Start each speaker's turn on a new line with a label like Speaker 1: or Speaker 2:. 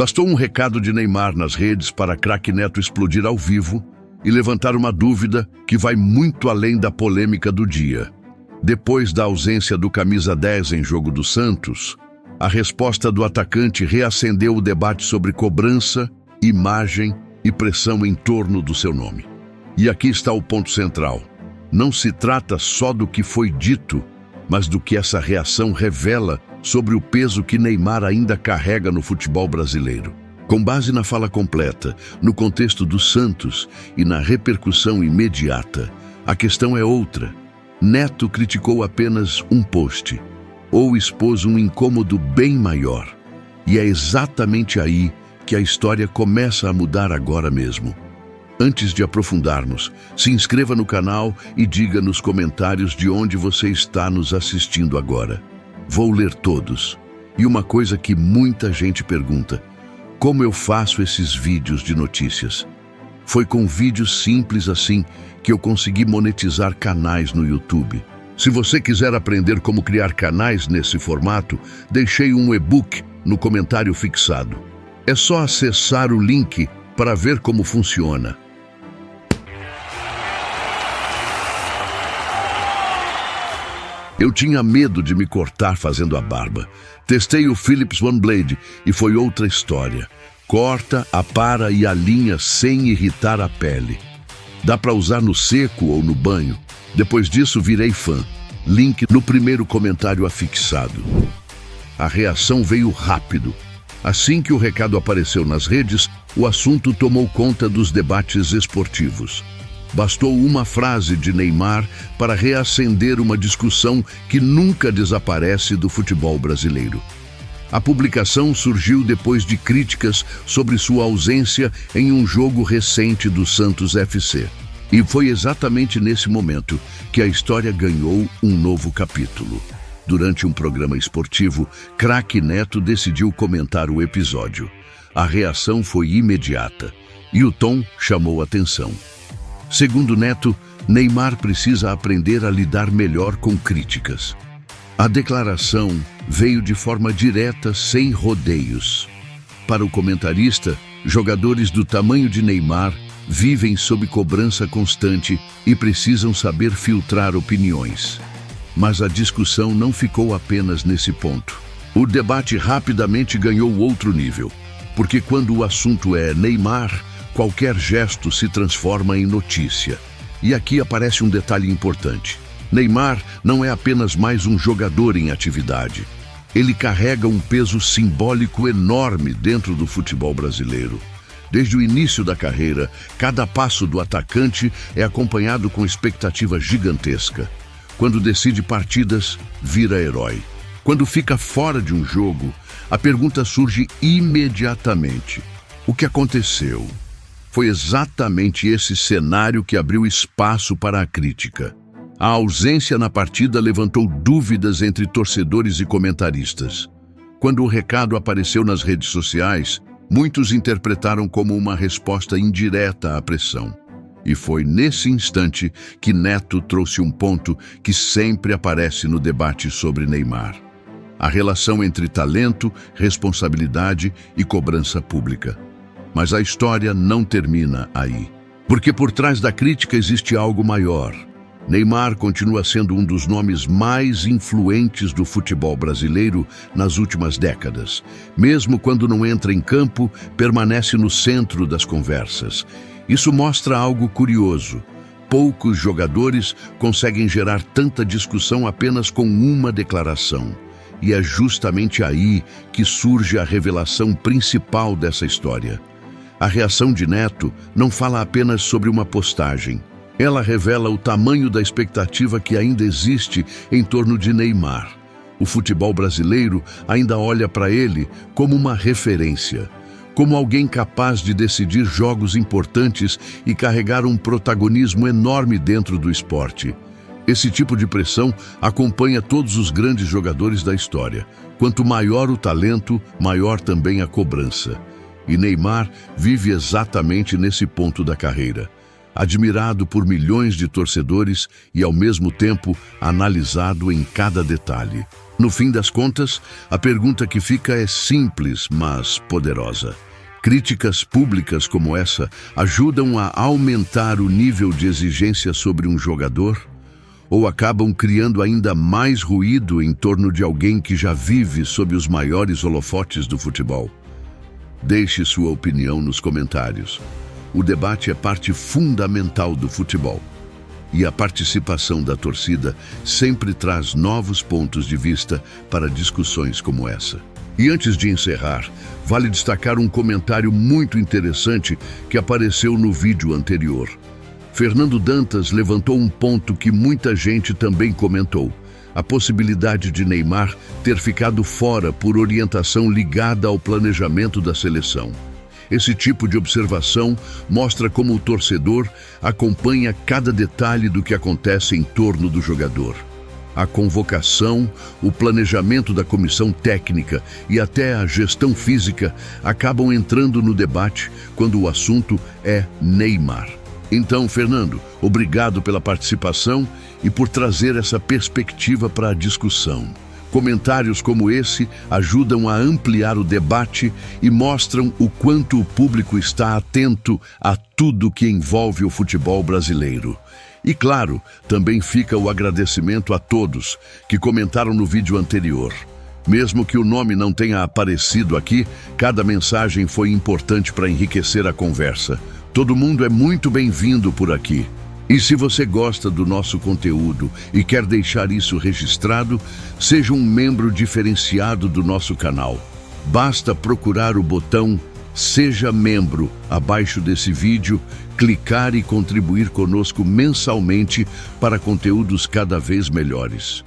Speaker 1: Bastou um recado de Neymar nas redes para craque Neto explodir ao vivo e levantar uma dúvida que vai muito além da polêmica do dia. Depois da ausência do camisa 10 em jogo do Santos, a resposta do atacante reacendeu o debate sobre cobrança, imagem e pressão em torno do seu nome. E aqui está o ponto central. Não se trata só do que foi dito, mas do que essa reação revela sobre o peso que Neymar ainda carrega no futebol brasileiro. Com base na fala completa, no contexto do Santos e na repercussão imediata, a questão é outra. Neto criticou apenas um post, ou expôs um incômodo bem maior. E é exatamente aí que a história começa a mudar agora mesmo. Antes de aprofundarmos, se inscreva no canal e diga nos comentários de onde você está nos assistindo agora. Vou ler todos. E uma coisa que muita gente pergunta: como eu faço esses vídeos de notícias? Foi com vídeos simples assim que eu consegui monetizar canais no YouTube. Se você quiser aprender como criar canais nesse formato, deixei um e-book no comentário fixado. É só acessar o link para ver como funciona. Eu tinha medo de me cortar fazendo a barba. Testei o Philips OneBlade e foi outra história. Corta, apara e alinha sem irritar a pele. Dá para usar no seco ou no banho. Depois disso, virei fã. Link no primeiro comentário afixado. A reação veio rápido. Assim que o recado apareceu nas redes, o assunto tomou conta dos debates esportivos. Bastou uma frase de Neymar para reacender uma discussão que nunca desaparece do futebol brasileiro. A publicação surgiu depois de críticas sobre sua ausência em um jogo recente do Santos FC. E foi exatamente nesse momento que a história ganhou um novo capítulo. Durante um programa esportivo, craque Neto decidiu comentar o episódio. A reação foi imediata e o tom chamou atenção. Segundo Neto, Neymar precisa aprender a lidar melhor com críticas. A declaração veio de forma direta, sem rodeios. Para o comentarista, jogadores do tamanho de Neymar vivem sob cobrança constante e precisam saber filtrar opiniões. Mas a discussão não ficou apenas nesse ponto. O debate rapidamente ganhou outro nível, porque quando o assunto é Neymar, qualquer gesto se transforma em notícia. E aqui aparece um detalhe importante. Neymar não é apenas mais um jogador em atividade. Ele carrega um peso simbólico enorme dentro do futebol brasileiro. Desde o início da carreira, cada passo do atacante é acompanhado com expectativa gigantesca. Quando decide partidas, vira herói. Quando fica fora de um jogo, a pergunta surge imediatamente: o que aconteceu? Foi exatamente esse cenário que abriu espaço para a crítica. A ausência na partida levantou dúvidas entre torcedores e comentaristas. Quando o recado apareceu nas redes sociais, muitos interpretaram como uma resposta indireta à pressão. E foi nesse instante que Neto trouxe um ponto que sempre aparece no debate sobre Neymar: a relação entre talento, responsabilidade e cobrança pública. Mas a história não termina aí. Porque por trás da crítica existe algo maior. Neymar continua sendo um dos nomes mais influentes do futebol brasileiro nas últimas décadas. Mesmo quando não entra em campo, permanece no centro das conversas. Isso mostra algo curioso. Poucos jogadores conseguem gerar tanta discussão apenas com uma declaração. E é justamente aí que surge a revelação principal dessa história. A reação de Neto não fala apenas sobre uma postagem. Ela revela o tamanho da expectativa que ainda existe em torno de Neymar. O futebol brasileiro ainda olha para ele como uma referência, como alguém capaz de decidir jogos importantes e carregar um protagonismo enorme dentro do esporte. Esse tipo de pressão acompanha todos os grandes jogadores da história. Quanto maior o talento, maior também a cobrança. E Neymar vive exatamente nesse ponto da carreira. Admirado por milhões de torcedores e, ao mesmo tempo, analisado em cada detalhe. No fim das contas, a pergunta que fica é simples, mas poderosa. Críticas públicas como essa ajudam a aumentar o nível de exigência sobre um jogador? Ou acabam criando ainda mais ruído em torno de alguém que já vive sob os maiores holofotes do futebol? Deixe sua opinião nos comentários. O debate é parte fundamental do futebol. E a participação da torcida sempre traz novos pontos de vista para discussões como essa. E antes de encerrar, vale destacar um comentário muito interessante que apareceu no vídeo anterior. Fernando Dantas levantou um ponto que muita gente também comentou: a possibilidade de Neymar ter ficado fora por orientação ligada ao planejamento da seleção. Esse tipo de observação mostra como o torcedor acompanha cada detalhe do que acontece em torno do jogador. A convocação, o planejamento da comissão técnica e até a gestão física acabam entrando no debate quando o assunto é Neymar. Então, Fernando, obrigado pela participação e por trazer essa perspectiva para a discussão. Comentários como esse ajudam a ampliar o debate e mostram o quanto o público está atento a tudo que envolve o futebol brasileiro. E claro, também fica o agradecimento a todos que comentaram no vídeo anterior. Mesmo que o nome não tenha aparecido aqui, cada mensagem foi importante para enriquecer a conversa. Todo mundo é muito bem-vindo por aqui. E se você gosta do nosso conteúdo e quer deixar isso registrado, seja um membro diferenciado do nosso canal. Basta procurar o botão Seja Membro abaixo desse vídeo, clicar e contribuir conosco mensalmente para conteúdos cada vez melhores.